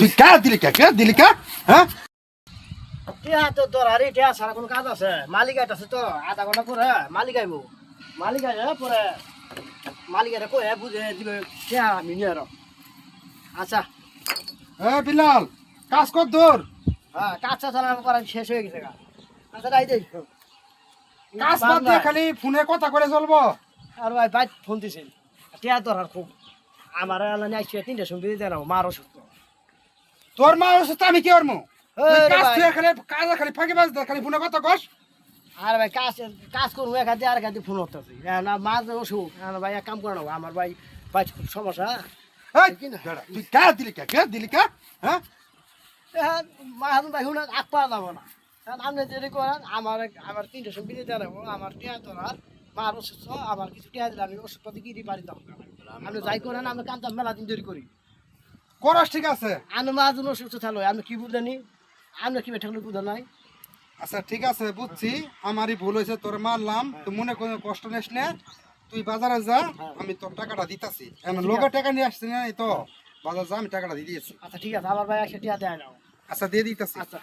তুই কে দিলি কে হ্যাঁ টিয়া তো তোর আরে টিয়া সারা কোন কাজ আছে মালিক আইতাছে তো আধা ঘন্টা পরে মালিক আইবো মালিক আইলে পরে মালিক এটা কয়ে বুঝে দিবে টিয়া আমি নিয়ে আরো আচ্ছা বিলাল কাজ কর দূর হ্যাঁ কাজটা চালানো করা শেষ হয়ে গেছে আচ্ছা রাই দেই কাজ বাদ দিয়ে খালি ফোনে কথা করে চলবো আর ভাই ভাই ফোন দিছিল টিয়া তোর আর খুব আমার আলানি আইছে 3টা সময় দিয়ে দাও মার অসুস্থ তোর মা অসুস্থ আমি কি করবো এই রে কাজ ভাই। তুই খালি ফাঁকি বাজ খালি ফোনে কথা কস আর ভাই কাজ করবো এক হাতে আর এক হাতে ফোন করতেছি না মাছ অসুখ ভাই এক কাম করে নেবো আমার ভাই ভাই খুব সমস্যা এই, দাঁড়া, তুই কে দিলি কে হ্যাঁ মাহাজন ভাই শুনে আগ পাওয়া যাবো না আপনি যদি করেন আমার 3টা সময় দিয়ে দেবো আমার টিয়া তোর মার অসুস্থ আমার কিছু টিয়া দিলে আমি ওষুধপাতি কিনে পারি দাম আপনি যাই করেন আমি কামটা মেলা দিন দেরি করি করস ঠিক আছে আমি মাহাজন অসুস্থ থাকলো আমি কি বুঝলেনি আপনি কি ঠেকলে বুঝে নাই আচ্ছা ঠিক আছে বুঝছি আমারই ভুল হয়েছে তোর মারলাম তুই মনে কোনো কষ্ট নিস না তুই বাজারে যা আমি তোর টাকাটা দিতাছি এমন লোকের টাকা নিয়ে আসছি না এই তো বাজার যা আমি টাকাটা দিয়ে দিয়েছি আচ্ছা ঠিক আছে আমার ভাই 100 টিয়া দেয় নাও আচ্ছা দিয়ে দিতেছি আচ্ছা